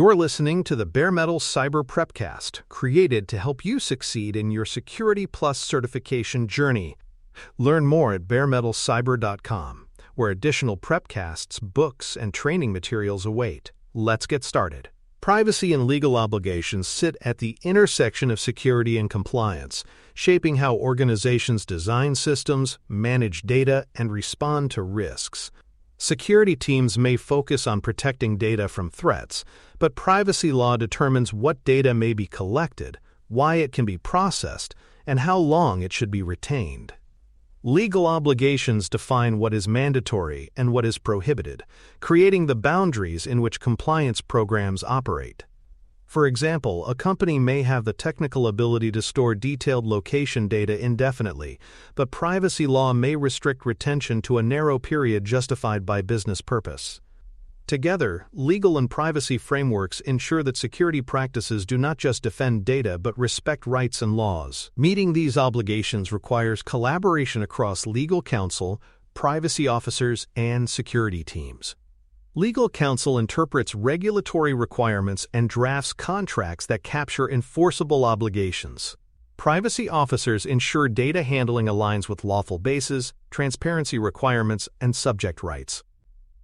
You're listening to the Bare Metal Cyber Prepcast, created to help you succeed in your Security Plus certification journey. Learn more at baremetalcyber.com, where additional prepcasts, books, and training materials await. Let's get started. Privacy and legal obligations sit at the intersection of security and compliance, shaping how organizations design systems, manage data, and respond to risks. Security teams may focus on protecting data from threats, but privacy law determines what data may be collected, why it can be processed, and how long it should be retained. Legal obligations define what is mandatory and what is prohibited, creating the boundaries in which compliance programs operate. For example, a company may have the technical ability to store detailed location data indefinitely, but privacy law may restrict retention to a narrow period justified by business purpose. Together, legal and privacy frameworks ensure that security practices do not just defend data but respect rights and laws. Meeting these obligations requires collaboration across legal counsel, privacy officers, and security teams. Legal counsel interprets regulatory requirements and drafts contracts that capture enforceable obligations. Privacy officers ensure data handling aligns with lawful bases, transparency requirements, and subject rights.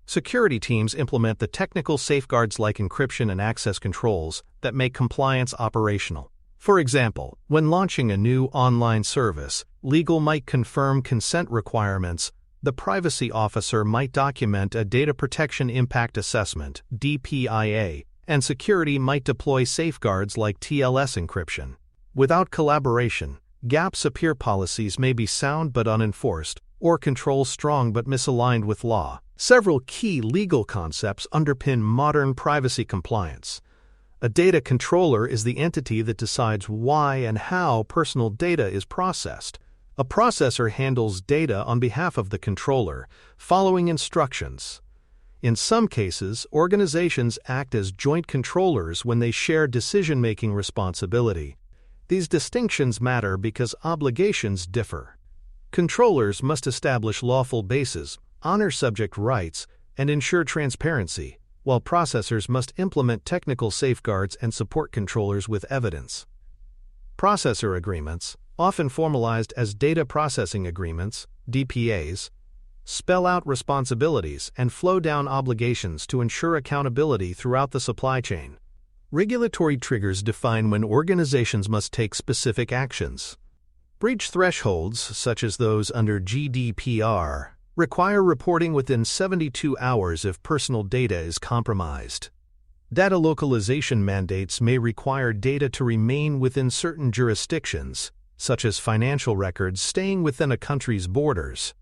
Security teams implement the technical safeguards like encryption and access controls that make compliance operational. For example, when launching a new online service, legal might confirm consent requirements. The privacy officer might document a Data Protection Impact Assessment (DPIA), and security might deploy safeguards like TLS encryption. Without collaboration, gaps appear. Policies may be sound but unenforced, or controls strong but misaligned with law. Several key legal concepts underpin modern privacy compliance. A data controller is the entity that decides why and how personal data is processed. A processor handles data on behalf of the controller, following instructions. In some cases, organizations act as joint controllers when they share decision-making responsibility. These distinctions matter because obligations differ. Controllers must establish lawful bases, honor subject rights, and ensure transparency, while processors must implement technical safeguards and support controllers with evidence. Processor agreements, often formalized as Data Processing Agreements (DPAs), spell out responsibilities and flow down obligations to ensure accountability throughout the supply chain. Regulatory triggers define when organizations must take specific actions. Breach thresholds, such as those under GDPR, require reporting within 72 hours if personal data is compromised. Data localization mandates may require data to remain within certain jurisdictions, such as financial records staying within a country's borders.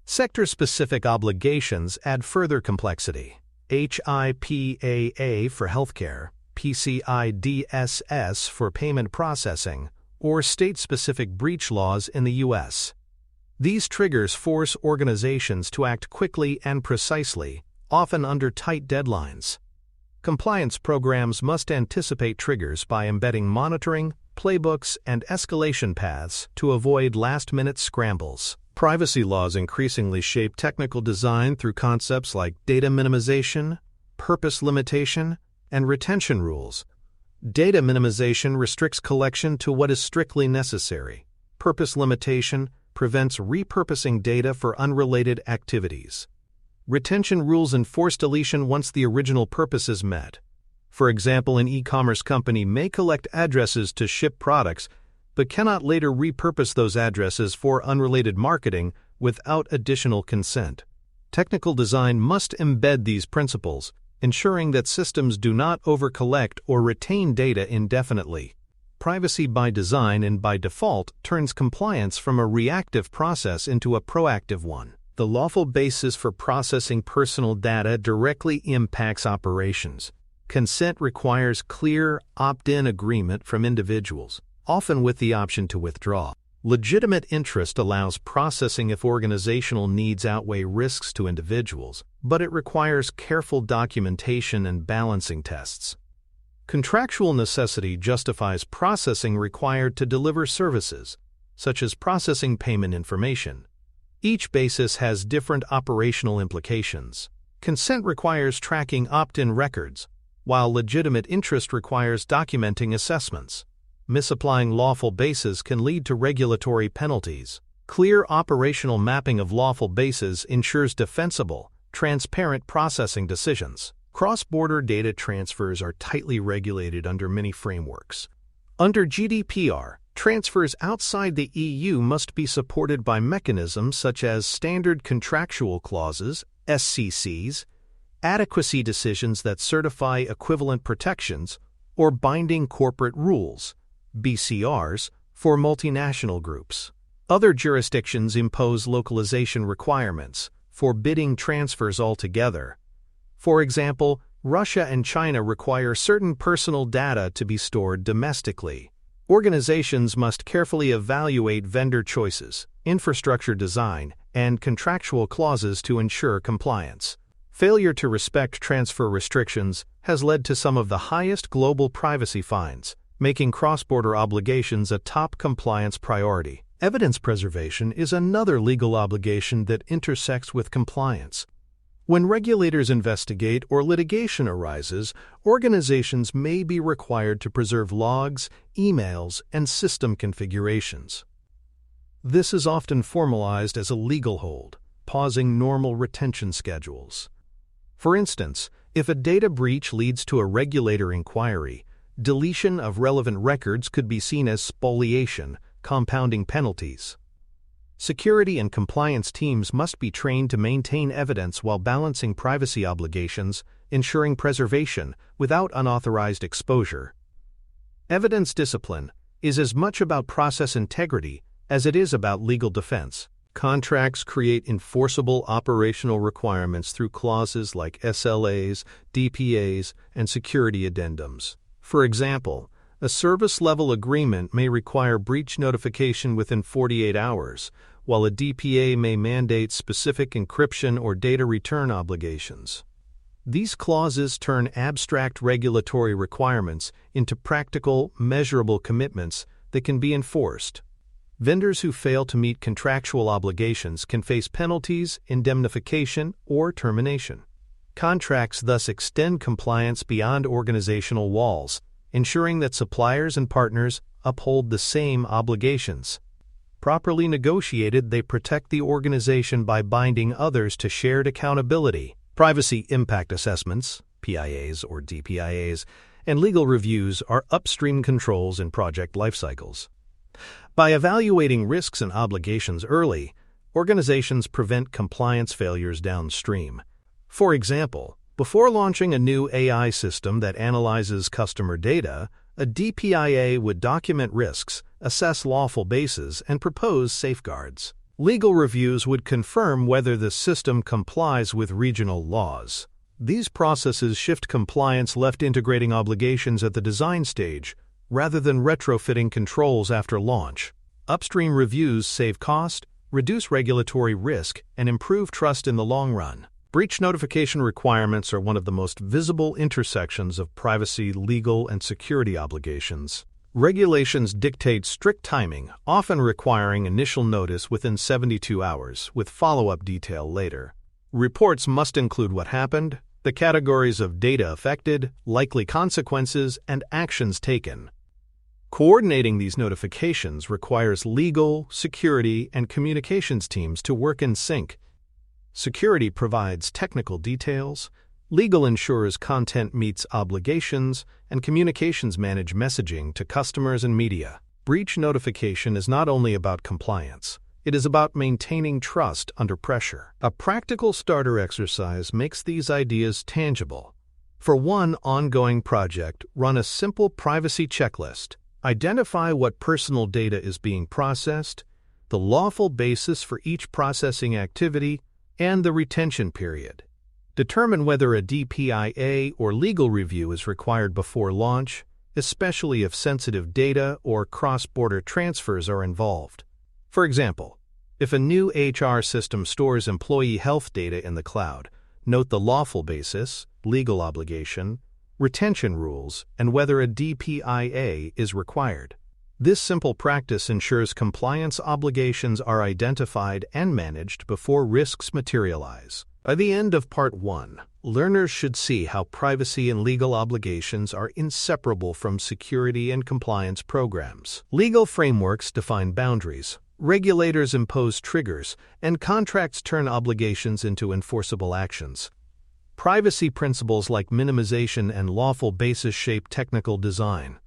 Sector-specific obligations add further complexity. HIPAA for healthcare, PCI-DSS for payment processing, or state-specific breach laws in the U.S. These triggers force organizations to act quickly and precisely, often under tight deadlines. Compliance programs must anticipate triggers by embedding monitoring, playbooks, and escalation paths to avoid last-minute scrambles. Privacy laws increasingly shape technical design through concepts like data minimization, purpose limitation, and retention rules. Data minimization restricts collection to what is strictly necessary. Purpose limitation prevents repurposing data for unrelated activities. Retention rules enforce deletion once the original purpose is met. For example, an e-commerce company may collect addresses to ship products, but cannot later repurpose those addresses for unrelated marketing without additional consent. Technical design must embed these principles, ensuring that systems do not overcollect or retain data indefinitely. Privacy by design and by default turns compliance from a reactive process into a proactive one. The lawful basis for processing personal data directly impacts operations. Consent requires clear, opt-in agreement from individuals, often with the option to withdraw. Legitimate interest allows processing if organizational needs outweigh risks to individuals, but it requires careful documentation and balancing tests. Contractual necessity justifies processing required to deliver services, such as processing payment information. Each basis has different operational implications. Consent requires tracking opt-in records, while legitimate interest requires documenting assessments. Misapplying lawful bases can lead to regulatory penalties. Clear operational mapping of lawful bases ensures defensible, transparent processing decisions. Cross-border data transfers are tightly regulated under many frameworks. Under GDPR, transfers outside the EU must be supported by mechanisms such as standard contractual clauses, SCCs, adequacy decisions that certify equivalent protections, or binding corporate rules, BCRs, for multinational groups. Other jurisdictions impose localization requirements, forbidding transfers altogether. For example, Russia and China require certain personal data to be stored domestically. Organizations must carefully evaluate vendor choices, infrastructure design, and contractual clauses to ensure compliance. Failure to respect transfer restrictions has led to some of the highest global privacy fines, making cross-border obligations a top compliance priority. Evidence preservation is another legal obligation that intersects with compliance. When regulators investigate or litigation arises, organizations may be required to preserve logs, emails, and system configurations. This is often formalized as a legal hold, pausing normal retention schedules. For instance, if a data breach leads to a regulator inquiry, deletion of relevant records could be seen as spoliation, compounding penalties. Security and compliance teams must be trained to maintain evidence while balancing privacy obligations, ensuring preservation without unauthorized exposure. Evidence discipline is as much about process integrity as it is about legal defense. Contracts create enforceable operational requirements through clauses like SLAs, DPAs, and security addendums. For example, a service-level agreement may require breach notification within 48 hours, while a DPA may mandate specific encryption or data return obligations. These clauses turn abstract regulatory requirements into practical, measurable commitments that can be enforced. Vendors who fail to meet contractual obligations can face penalties, indemnification, or termination. Contracts thus extend compliance beyond organizational walls, ensuring that suppliers and partners uphold the same obligations. Properly negotiated, they protect the organization by binding others to shared accountability. Privacy impact assessments, PIAs or DPIAs, and legal reviews are upstream controls in project lifecycles. By evaluating risks and obligations early, organizations prevent compliance failures downstream. For example, before launching a new AI system that analyzes customer data, a DPIA would document risks, assess lawful bases, and propose safeguards. Legal reviews would confirm whether the system complies with regional laws. These processes shift compliance left integrating obligations at the design stage, rather than retrofitting controls after launch. Upstream reviews save cost, reduce regulatory risk, and improve trust in the long run. Breach notification requirements are one of the most visible intersections of privacy, legal, and security obligations. Regulations dictate strict timing, often requiring initial notice within 72 hours, with follow-up detail later. Reports must include what happened, the categories of data affected, likely consequences, and actions taken. Coordinating these notifications requires legal, security, and communications teams to work in sync. Security provides technical details, legal ensures content meets obligations, and communications manage messaging to customers and media. Breach notification is not only about compliance, it is about maintaining trust under pressure. A practical starter exercise makes these ideas tangible. For one ongoing project, run a simple privacy checklist. Identify what personal data is being processed, the lawful basis for each processing activity, and the retention period. Determine whether a DPIA or legal review is required before launch, especially if sensitive data or cross-border transfers are involved. For example, if a new HR system stores employee health data in the cloud, note the lawful basis, legal obligation, retention rules, and whether a DPIA is required. This simple practice ensures compliance obligations are identified and managed before risks materialize. By the end of Part 1, learners should see how privacy and legal obligations are inseparable from security and compliance programs. Legal frameworks define boundaries, regulators impose triggers, and contracts turn obligations into enforceable actions. Privacy principles like minimization and lawful basis shape technical design.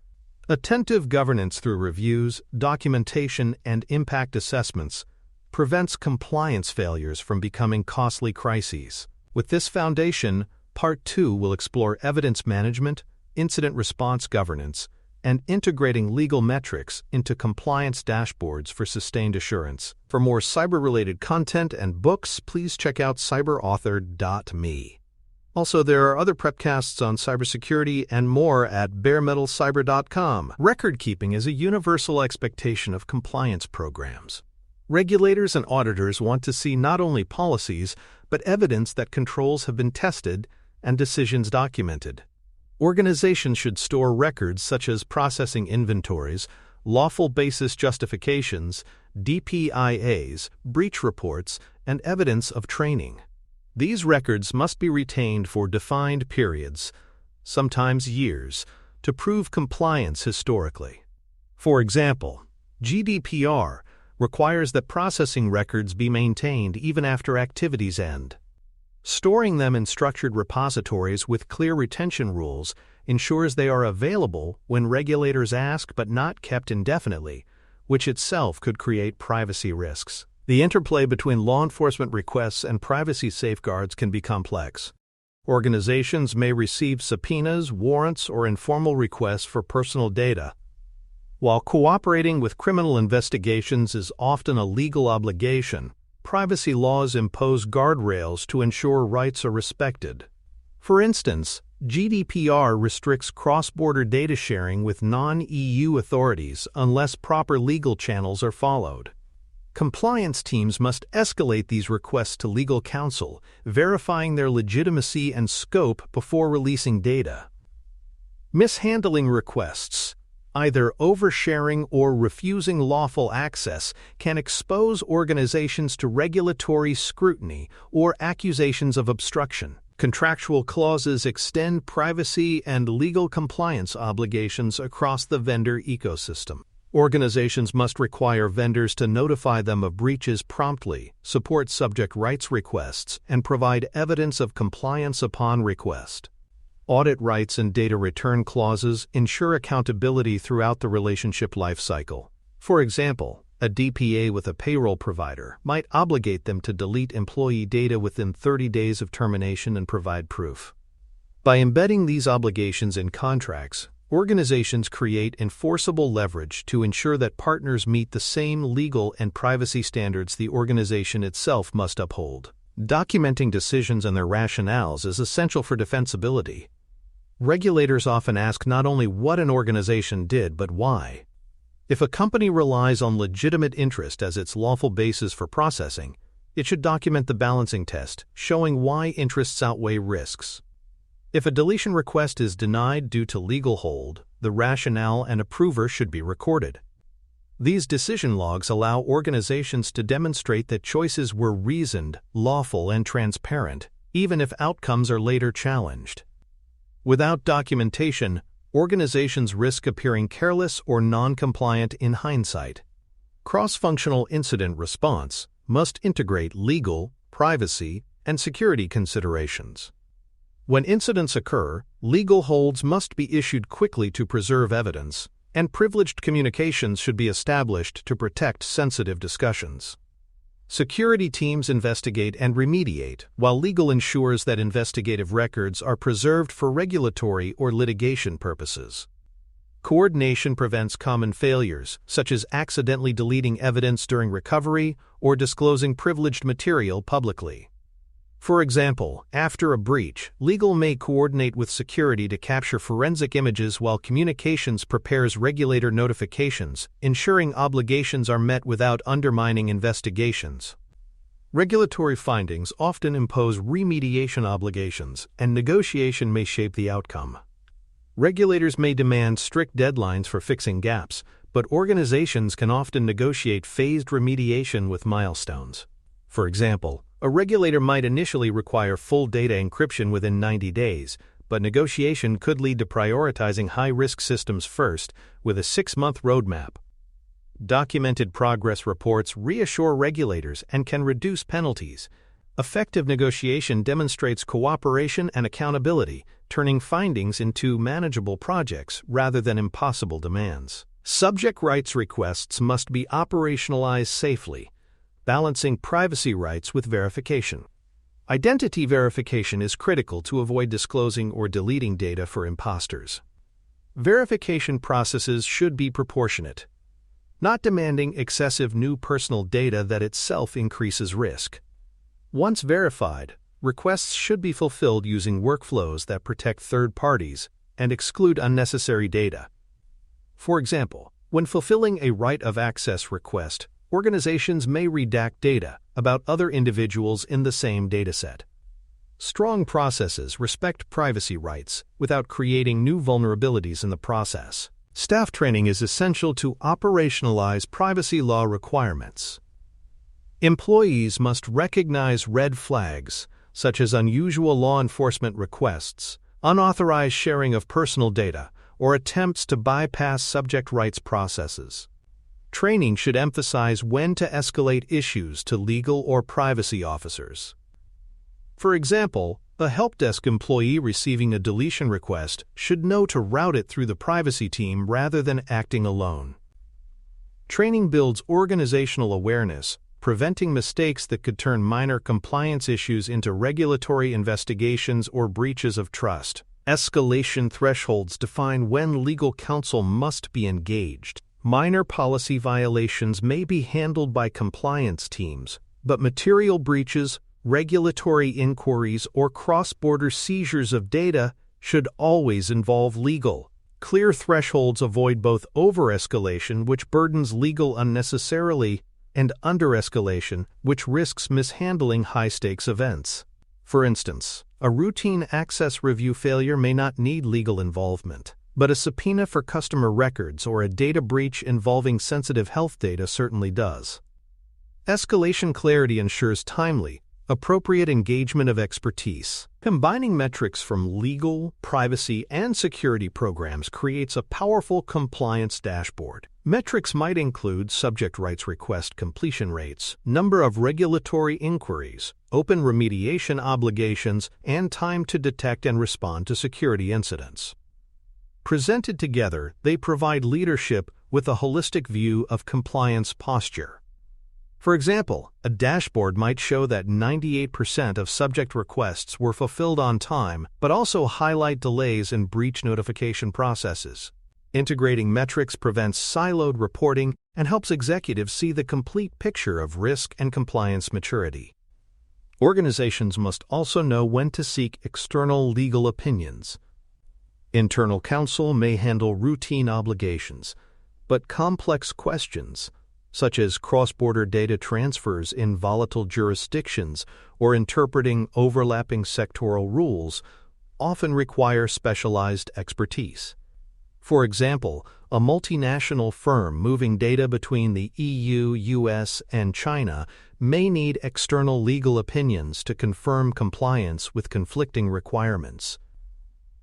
Attentive governance through reviews, documentation, and impact assessments prevents compliance failures from becoming costly crises. With this foundation, Part 2 will explore evidence management, incident response governance, and integrating legal metrics into compliance dashboards for sustained assurance. For more cyber-related content and books, please check out cyberauthor.me. Also, there are other prepcasts on cybersecurity and more at baremetalcyber.com. Record-keeping is a universal expectation of compliance programs. Regulators and auditors want to see not only policies, but evidence that controls have been tested and decisions documented. Organizations should store records such as processing inventories, lawful basis justifications, DPIAs, breach reports, and evidence of training. These records must be retained for defined periods, sometimes years, to prove compliance historically. For example, GDPR requires that processing records be maintained even after activities end. Storing them in structured repositories with clear retention rules ensures they are available when regulators ask but not kept indefinitely, which itself could create privacy risks. The interplay between law enforcement requests and privacy safeguards can be complex. Organizations may receive subpoenas, warrants, or informal requests for personal data. While cooperating with criminal investigations is often a legal obligation, privacy laws impose guardrails to ensure rights are respected. For instance, GDPR restricts cross-border data sharing with non-EU authorities unless proper legal channels are followed. Compliance teams must escalate these requests to legal counsel, verifying their legitimacy and scope before releasing data. Mishandling requests, either oversharing or refusing lawful access, can expose organizations to regulatory scrutiny or accusations of obstruction. Contractual clauses extend privacy and legal compliance obligations across the vendor ecosystem. Organizations must require vendors to notify them of breaches promptly, support subject rights requests, and provide evidence of compliance upon request. Audit rights and data return clauses ensure accountability throughout the relationship lifecycle. For example, a DPA with a payroll provider might obligate them to delete employee data within 30 days of termination and provide proof. By embedding these obligations in contracts, organizations create enforceable leverage to ensure that partners meet the same legal and privacy standards the organization itself must uphold. Documenting decisions and their rationales is essential for defensibility. Regulators often ask not only what an organization did, but why. If a company relies on legitimate interest as its lawful basis for processing, it should document the balancing test, showing why interests outweigh risks. If a deletion request is denied due to legal hold, the rationale and approver should be recorded. These decision logs allow organizations to demonstrate that choices were reasoned, lawful, and transparent, even if outcomes are later challenged. Without documentation, organizations risk appearing careless or non-compliant in hindsight. Cross-functional incident response must integrate legal, privacy, and security considerations. When incidents occur, legal holds must be issued quickly to preserve evidence, and privileged communications should be established to protect sensitive discussions. Security teams investigate and remediate, while legal ensures that investigative records are preserved for regulatory or litigation purposes. Coordination prevents common failures, such as accidentally deleting evidence during recovery or disclosing privileged material publicly. For example, after a breach, legal may coordinate with security to capture forensic images while communications prepares regulator notifications, ensuring obligations are met without undermining investigations. Regulatory findings often impose remediation obligations, and negotiation may shape the outcome. Regulators may demand strict deadlines for fixing gaps, but organizations can often negotiate phased remediation with milestones. For example, A regulator might initially require full data encryption within 90 days, but negotiation could lead to prioritizing high-risk systems first, with a 6-month roadmap. Documented progress reports reassure regulators and can reduce penalties. Effective negotiation demonstrates cooperation and accountability, turning findings into manageable projects rather than impossible demands. Subject rights requests must be operationalized safely, balancing privacy rights with verification. Identity verification is critical to avoid disclosing or deleting data for imposters. Verification processes should be proportionate, not demanding excessive new personal data that itself increases risk. Once verified, requests should be fulfilled using workflows that protect third parties and exclude unnecessary data. For example, when fulfilling a right of access request, organizations may redact data about other individuals in the same dataset. Strong processes respect privacy rights without creating new vulnerabilities in the process. Staff training is essential to operationalize privacy law requirements. Employees must recognize red flags, such as unusual law enforcement requests, unauthorized sharing of personal data, or attempts to bypass subject rights processes. Training should emphasize when to escalate issues to legal or privacy officers. For example, a help desk employee receiving a deletion request should know to route it through the privacy team rather than acting alone. Training builds organizational awareness, preventing mistakes that could turn minor compliance issues into regulatory investigations or breaches of trust. Escalation thresholds define when legal counsel must be engaged. Minor policy violations may be handled by compliance teams, but material breaches, regulatory inquiries, or cross-border seizures of data should always involve legal. Clear thresholds avoid both over-escalation, which burdens legal unnecessarily, and under-escalation, which risks mishandling high-stakes events. For instance, a routine access review failure may not need legal involvement, but a subpoena for customer records or a data breach involving sensitive health data certainly does. Escalation clarity ensures timely, appropriate engagement of expertise. Combining metrics from legal, privacy, and security programs creates a powerful compliance dashboard. Metrics might include subject rights request completion rates, number of regulatory inquiries, open remediation obligations, and time to detect and respond to security incidents. Presented together, they provide leadership with a holistic view of compliance posture. For example, a dashboard might show that 98% of subject requests were fulfilled on time, but also highlight delays in breach notification processes. Integrating metrics prevents siloed reporting and helps executives see the complete picture of risk and compliance maturity. Organizations must also know when to seek external legal opinions. Internal counsel may handle routine obligations, but complex questions, such as cross-border data transfers in volatile jurisdictions or interpreting overlapping sectoral rules, often require specialized expertise. For example, a multinational firm moving data between the EU, US, and China may need external legal opinions to confirm compliance with conflicting requirements.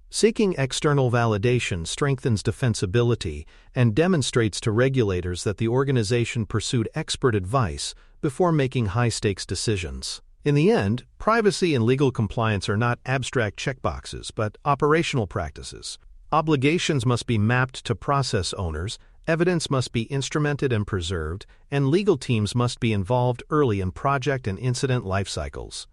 Seeking external validation strengthens defensibility and demonstrates to regulators that the organization pursued expert advice before making high-stakes decisions. In the end, privacy and legal compliance are not abstract checkboxes, but operational practices. Obligations must be mapped to process owners, evidence must be instrumented and preserved, and legal teams must be involved early in project and incident life cycles.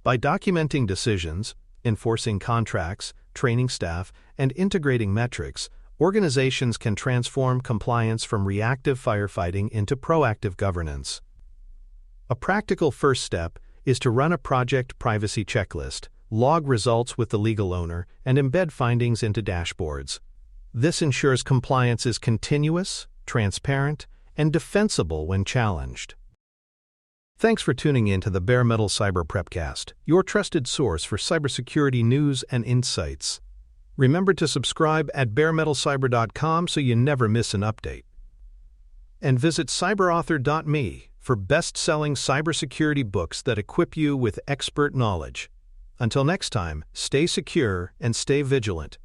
By documenting decisions, enforcing contracts, training staff, and integrating metrics, organizations can transform compliance from reactive firefighting into proactive governance. A practical first step is to run a project privacy checklist, log results with the legal owner, and embed findings into dashboards. This ensures compliance is continuous, transparent, and defensible when challenged. Thanks for tuning in to the Bare Metal Cyber Prepcast, your trusted source for cybersecurity news and insights. Remember to subscribe at baremetalcyber.com so you never miss an update. And visit cyberauthor.me for best-selling cybersecurity books that equip you with expert knowledge. Until next time, stay secure and stay vigilant.